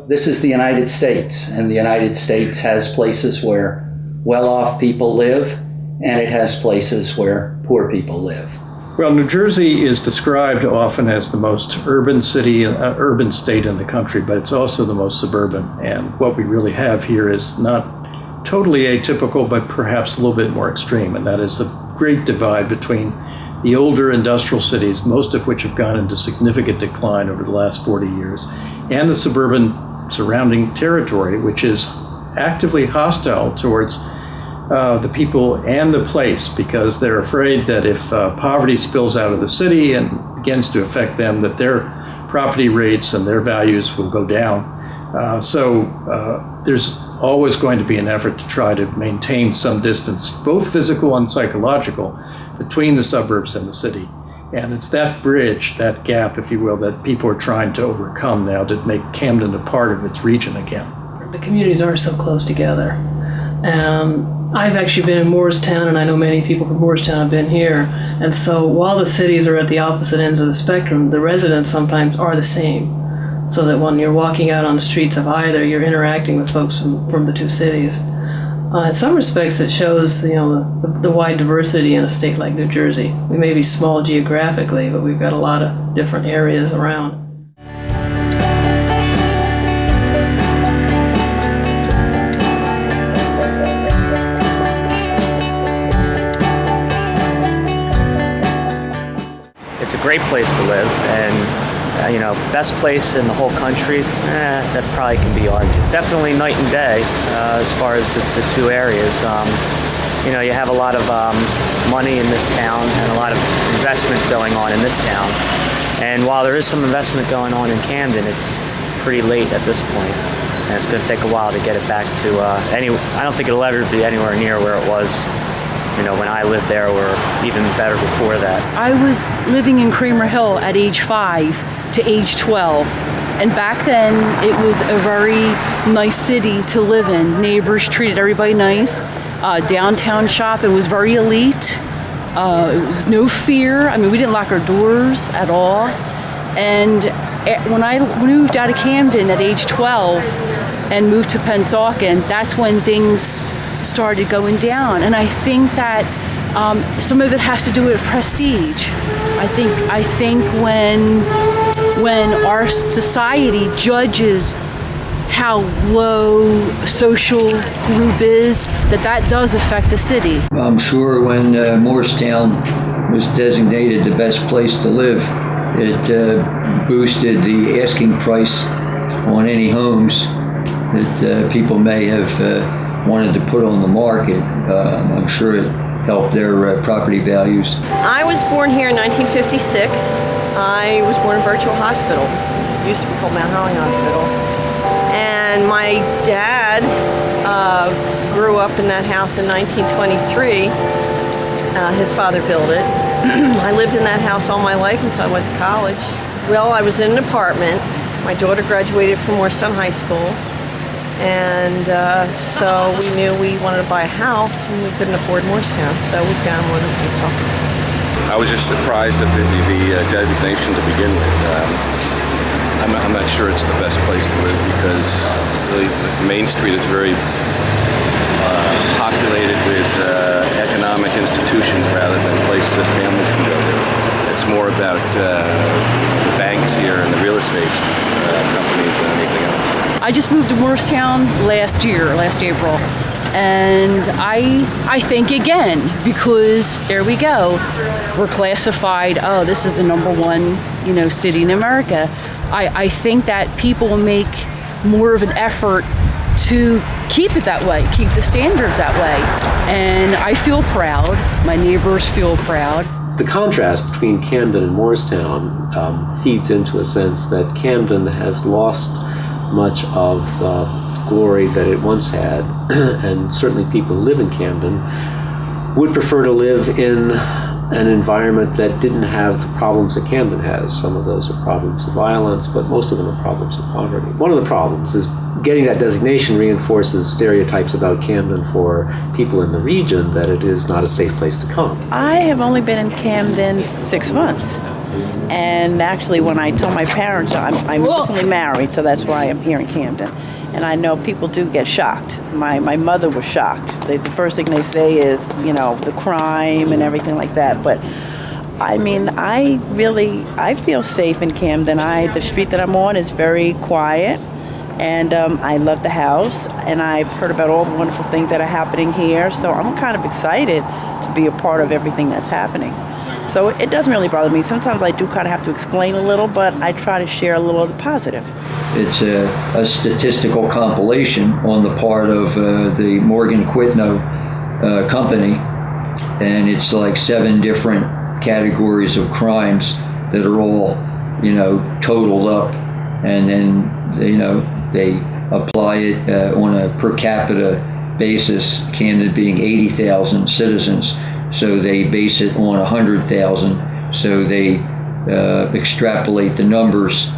this is the United States, and the United States has places where well-off people live, and it has places where poor people live. Well, New Jersey is described often as the most urban city, urban state in the country, but it's also the most suburban. And what we really have here is not totally atypical, but perhaps a little bit more extreme. And that is the great divide between the older industrial cities, most of which have gone into significant decline over the last 40 years, and the suburban surrounding territory, which is actively hostile towards the people and the place, because they're afraid that if poverty spills out of the city and begins to affect them, that their property rates and their values will go down. So there's always going to be an effort to try to maintain some distance, both physical and psychological, between the suburbs and the city. And it's that bridge, that gap, if you will, that people are trying to overcome now to make Camden a part of its region again. The communities are so close together. I've actually been in Moorestown, and I know many people from Moorestown have been here. And so while the cities are at the opposite ends of the spectrum, the residents sometimes are the same. So that when you're walking out on the streets of either, you're interacting with folks from the two cities. In some respects, it shows the wide diversity in a state like New Jersey. We may be small geographically, but we've got a lot of different areas around. It's a great place to live, and best place in the whole country, that probably can be argued. Definitely night and day as far as the two areas. You have a lot of money in this town and a lot of investment going on in this town. And while there is some investment going on in Camden, it's pretty late at this point, and it's going to take a while to get it back to I don't think it'll ever be anywhere near where it was when I lived there, or even better before that. I was living in Kramer Hill at age 5 to age 12. And back then, it was a very nice city to live in. Neighbors treated everybody nice. Downtown shopping was very elite. It was no fear. I mean, we didn't lock our doors at all. And when I moved out of Camden at age 12 and moved to Pennsauken, that's when things started going down. And I think that some of it has to do with prestige. I think when our society judges how low social group is, that does affect the city. I'm sure when Moorestown was designated the best place to live, it boosted the asking price on any homes that people may have wanted to put on the market. I'm sure it helped their property values. I was born here in 1956. I was born in Birchville Hospital. It used to be called Mount Holly Hospital. And my dad grew up in that house in 1923. His father built it. I lived in that house all my life until I went to college. Well, I was in an apartment. My daughter graduated from Moorestown High School. And so we knew we wanted to buy a house, and we couldn't afford Moorestown, so we found one in Pennsauken. I was just surprised at the designation to begin with. I'm not sure it's the best place to live, because really Main Street is very populated with economic institutions rather than places that families can go to. It's more about the banks here and the real estate companies than anything else. I just moved to Moorestown last April, and I think again, because there we go, we're classified, this is the number one, city in America. I think that people make more of an effort to keep it that way, keep the standards that way, and I feel proud, my neighbors feel proud. The contrast between Camden and Moorestown feeds into a sense that Camden has lost much of the glory that it once had, and certainly people who live in Camden would prefer to live in an environment that didn't have the problems that Camden has. Some of those are problems of violence, but most of them are problems of poverty. One of the problems is getting that designation reinforces stereotypes about Camden for people in the region that it is not a safe place to come. I have only been in Camden 6 months. And actually, when I told my parents, I'm recently married, so that's why I'm here in Camden. And I know people do get shocked. My mother was shocked. The first thing they say is, the crime and everything like that. But I mean, I feel safe in Camden. The street that I'm on is very quiet. And I love the house, and I've heard about all the wonderful things that are happening here. So I'm kind of excited to be a part of everything that's happening. So it doesn't really bother me. Sometimes I do kind of have to explain a little, but I try to share a little of the positive. It's a statistical compilation on the part of the Morgan Quitno company, and it's like 7 different categories of crimes that are all, totaled up, and then, they apply it on a per capita basis, Camden being 80,000 citizens. So they base it on 100,000. So they extrapolate the numbers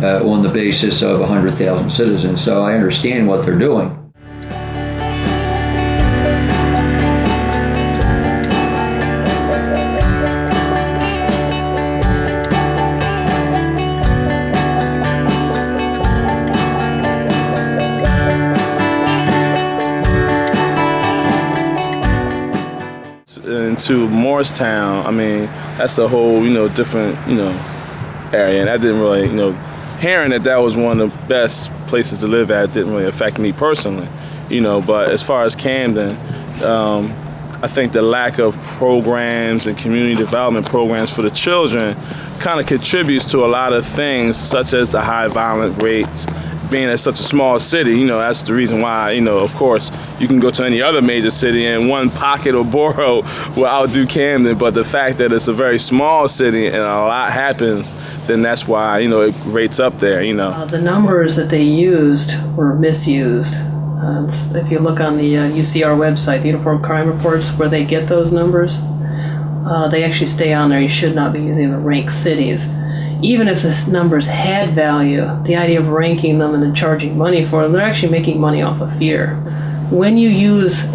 on the basis of 100,000 citizens. So I understand what they're doing. To Moorestown, I mean, that's a whole, different, area. And that didn't really, hearing that was one of the best places to live at didn't really affect me personally, But as far as Camden, I think the lack of programs and community development programs for the children kind of contributes to a lot of things, such as the high violent rates. Being at such a small city, that's the reason why, of course, you can go to any other major city and one pocket or borough will outdo Camden, but the fact that it's a very small city and a lot happens, then that's why, it rates up there, The numbers that they used were misused. If you look on the UCR website, the Uniform Crime Reports, where they get those numbers, they actually stay on there. You should not be using the rank cities. Even if the numbers had value, the idea of ranking them and then charging money for them, they're actually making money off of fear. When you use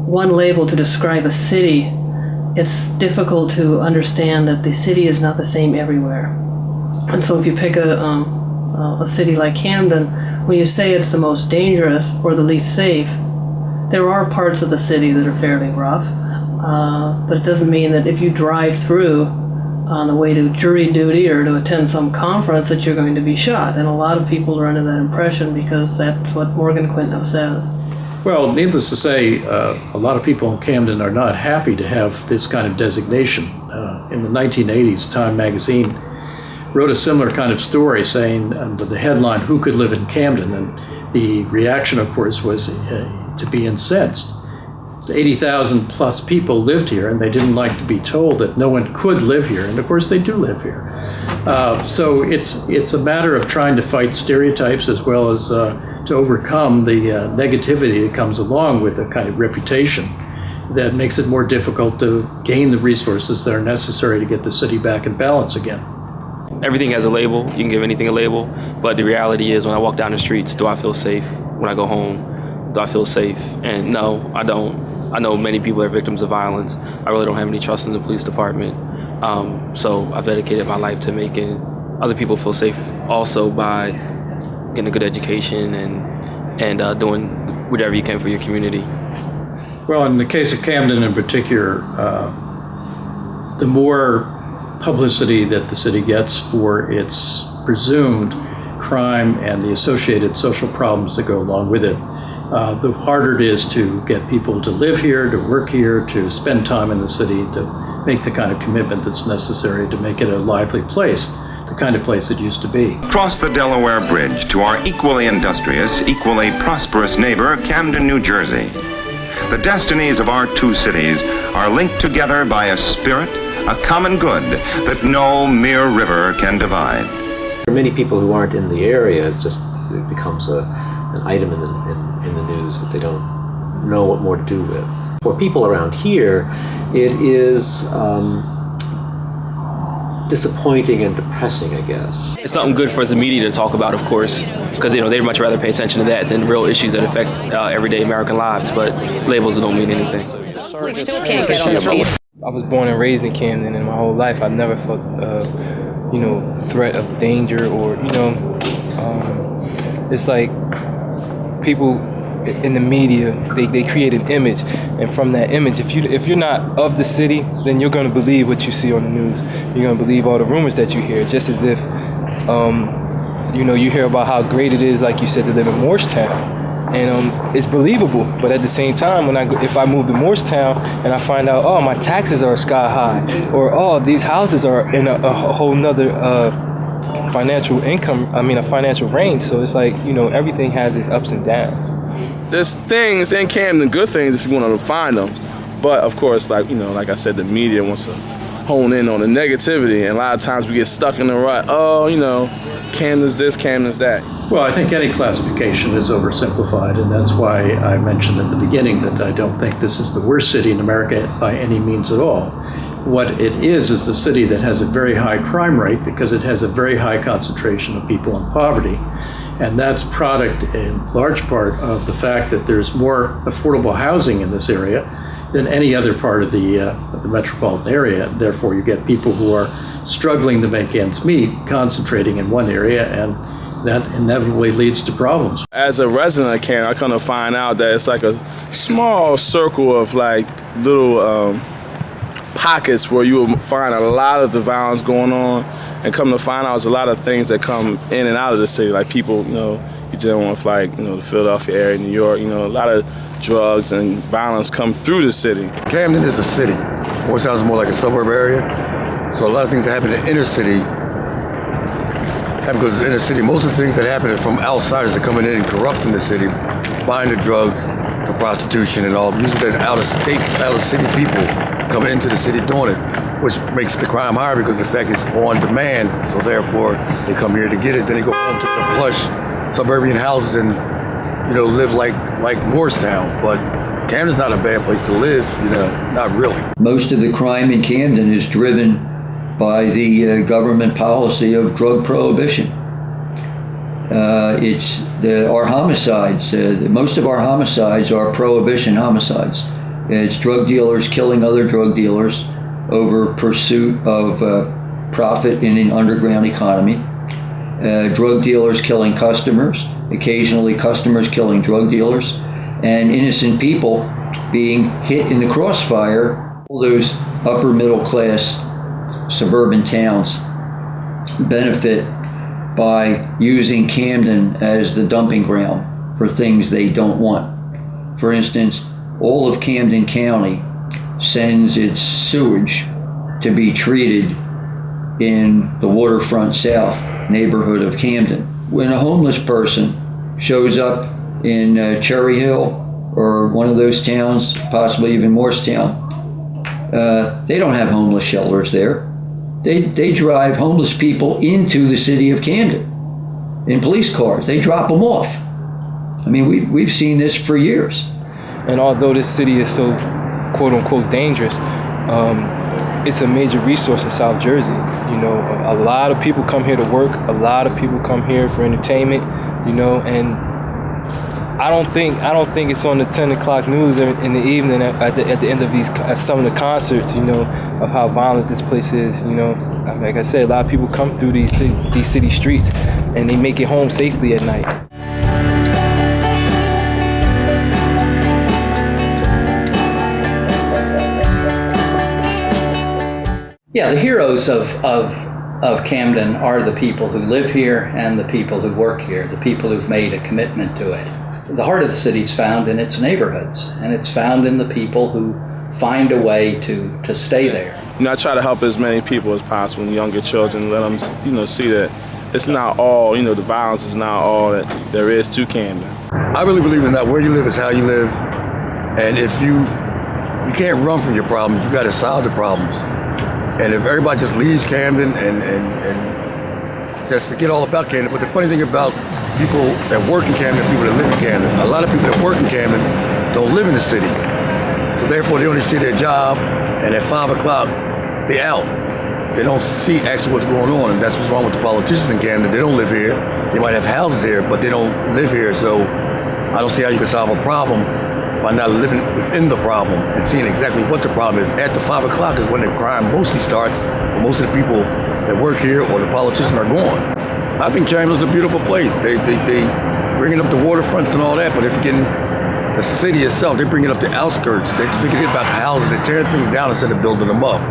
one label to describe a city, it's difficult to understand that the city is not the same everywhere. And so if you pick a city like Camden, when you say it's the most dangerous or the least safe, there are parts of the city that are fairly rough, but it doesn't mean that if you drive through on the way to jury duty or to attend some conference that you're going to be shot. And a lot of people are under that impression because that's what Morgan Quitno says. Well, needless to say, a lot of people in Camden are not happy to have this kind of designation. In the 1980s, Time magazine wrote a similar kind of story saying under the headline, "Who could live in Camden?" And the reaction, of course, was to be incensed. 80,000 plus people lived here, and they didn't like to be told that no one could live here. And of course, they do live here. So it's a matter of trying to fight stereotypes as well as to overcome the negativity that comes along with a kind of reputation that makes it more difficult to gain the resources that are necessary to get the city back in balance again. Everything has a label. You can give anything a label, but the reality is when I walk down the streets, do I feel safe? When I go home, do I feel safe? And no, I don't. I know many people are victims of violence. I really don't have any trust in the police department. So I've dedicated my life to making other people feel safe also by getting a good education and doing whatever you can for your community. Well, in the case of Camden in particular, the more publicity that the city gets for its presumed crime and the associated social problems that go along with it, the harder it is to get people to live here, to work here, to spend time in the city, to make the kind of commitment that's necessary to make it a lively place, the kind of place it used to be. Cross the Delaware Bridge to our equally industrious, equally prosperous neighbor, Camden, New Jersey. The destinies of our two cities are linked together by a spirit, a common good that no mere river can divide. For many people who aren't in the area, it becomes an item in the news that they don't know what more to do with. For people around here, it is disappointing and depressing, I guess. It's something good for the media to talk about, of course, because they'd much rather pay attention to that than real issues that affect everyday American lives. But labels don't mean anything. We still can't get on the I was born and raised in Camden, and my whole life I've never felt, threat of danger or, it's like people in the media, they create an image, and from that image, if you're not of the city, then you're going to believe what you see on the news. You're going to believe all the rumors that you hear, just as if, you hear about how great it is, like you said, to live in Moorestown. And it's believable, but at the same time, if I move to Moorestown and I find out, oh, my taxes are sky high, or oh, these houses are in a whole nother financial range. So it's like, everything has its ups and downs. There's things in Camden, good things if you want to find them, but of course, like I said, the media wants to hone in on the negativity, and a lot of times we get stuck in the rut. Oh, Camden's this, Camden's that. Well, I think any classification is oversimplified, and that's why I mentioned at the beginning that I don't think this is the worst city in America by any means at all. What it is the city that has a very high crime rate because it has a very high concentration of people in poverty. And that's product in large part of the fact that there's more affordable housing in this area than any other part of the metropolitan area. Therefore, you get people who are struggling to make ends meet, concentrating in one area, and that inevitably leads to problems. As a resident of Camden, I kind of find out that it's like a small circle of like little pockets where you will find a lot of the violence going on, and come to find out there's a lot of things that come in and out of the city, like people, you're dealing with like, the Philadelphia area, New York, a lot of drugs and violence come through the city. Camden is a city. Moorestown is more like a suburb area. So a lot of things that happen in the inner city happen because it's inner city. Most of the things that happen are from outsiders that coming in and corrupting the city, buying the drugs, the prostitution and all. Usually they're out of city people coming into the city doing it, which makes the crime higher because the fact it's on demand. So therefore they come here to get it. Then they go home to the plush suburban houses and live like Moorestown. But Camden's not a bad place to live, not really. Most of the crime in Camden is driven by the government policy of drug prohibition. Our homicides, most of our homicides are prohibition homicides. It's drug dealers killing other drug dealers over pursuit of profit in an underground economy. Drug dealers killing customers, occasionally customers killing drug dealers, and innocent people being hit in the crossfire. All those upper middle class suburban towns benefit by using Camden as the dumping ground for things they don't want. For instance, all of Camden County sends its sewage to be treated in the waterfront south neighborhood of Camden. When a homeless person shows up in Cherry Hill or one of those towns, possibly even Moorestown, they don't have homeless shelters there. They drive homeless people into the city of Camden in police cars. They drop them off. I mean, we've seen this for years. And although this city is so quote-unquote dangerous, it's a major resource in South Jersey. A lot of people come here to work. A lot of people come here for entertainment. And I don't think it's on the 10 o'clock news in the evening at the end of some of the concerts. Of how violent this place is. Like I said, a lot of people come through these city streets, and they make it home safely at night. Yeah, the heroes of Camden are the people who live here and the people who work here, the people who've made a commitment to it. The heart of the city is found in its neighborhoods, and it's found in the people who find a way to stay there. I try to help as many people as possible, younger children, let them, see that it's not all, the violence is not all that there is to Camden. I really believe it's not where you live, it's how you live. And if you can't run from your problems, you got to solve the problems. And if everybody just leaves Camden and just forget all about Camden. But the funny thing about people that work in Camden, people that live in Camden, a lot of people that work in Camden don't live in the city. So therefore, they only see their job, and at 5 o'clock, they out. They don't see actually what's going on, and that's what's wrong with the politicians in Camden. They don't live here. They might have houses here, but they don't live here. So I don't see how you can solve a problem by not living within the problem and seeing exactly what the problem is. After 5 o'clock is when the crime mostly starts, when most of the people that work here or the politicians are gone. I think Camden's a beautiful place. They bringing up the waterfronts and all that, but they're forgetting the city itself. They're bringing up the outskirts. They're forgetting about the houses. They're tearing things down instead of building them up.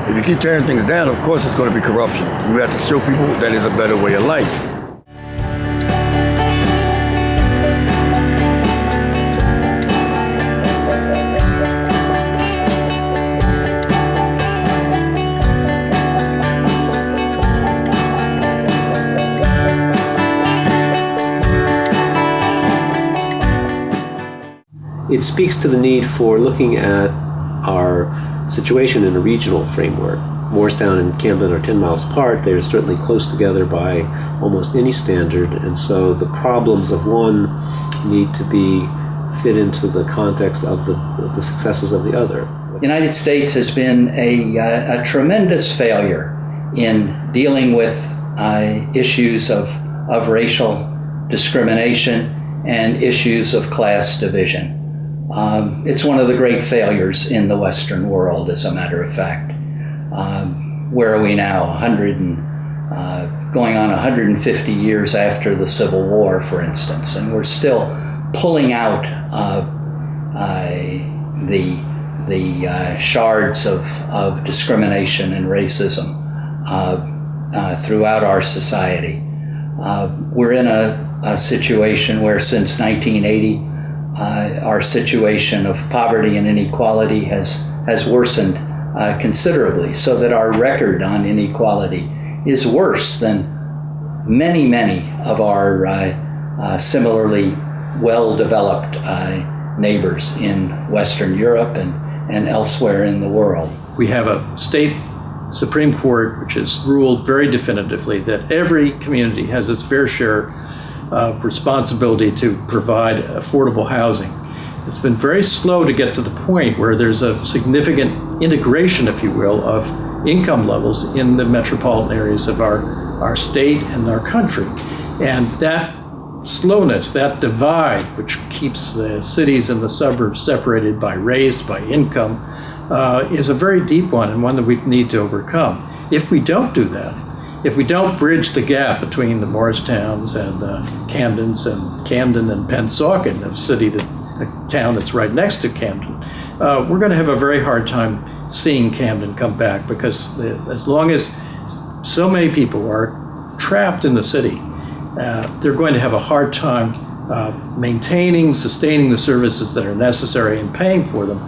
If you keep tearing things down, of course it's going to be corruption. You have to show people that is a better way of life. It speaks to the need for looking at our situation in a regional framework. Moorestown and Camden are 10 miles apart. They're certainly close together by almost any standard, and so the problems of one need to be fit into the context of the successes of the other. The United States has been a tremendous failure in dealing with issues of racial discrimination and issues of class division. It's one of the great failures in the Western world, as a matter of fact. Where are we now? Going on 150 years after the Civil War, for instance, and we're still pulling out the shards of discrimination and racism throughout our society. We're in a situation where since 1980, our situation of poverty and inequality has worsened considerably, so that our record on inequality is worse than many of our similarly well-developed neighbors in Western Europe and elsewhere in the world. We have a state Supreme Court which has ruled very definitively that every community has its fair share of responsibility to provide affordable housing. It's been very slow to get to the point where there's a significant integration, if you will, of income levels in the metropolitan areas of our state and our country. And that slowness, that divide, which keeps the cities and the suburbs separated by race, by income, is a very deep one, and one that we need to overcome. If we don't do that, if we don't bridge the gap between the Moorestowns and the Camdens and Camden and Pennsauken, a town that's right next to Camden, we're going to have a very hard time seeing Camden come back, because as long as so many people are trapped in the city, they're going to have a hard time maintaining, sustaining the services that are necessary and paying for them.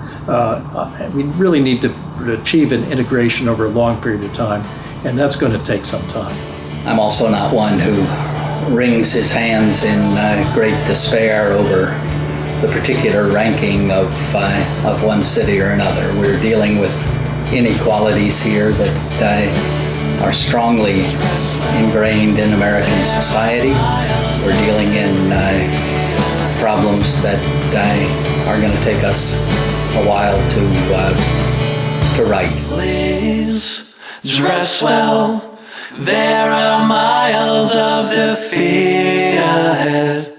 We really need to achieve an integration over a long period of time, and that's going to take some time. I'm also not one who wrings his hands in great despair over the particular ranking of one city or another. We're dealing with inequalities here that are strongly ingrained in American society. We're dealing in problems that are going to take us a while to right. Please dress well. There are miles of defeat ahead.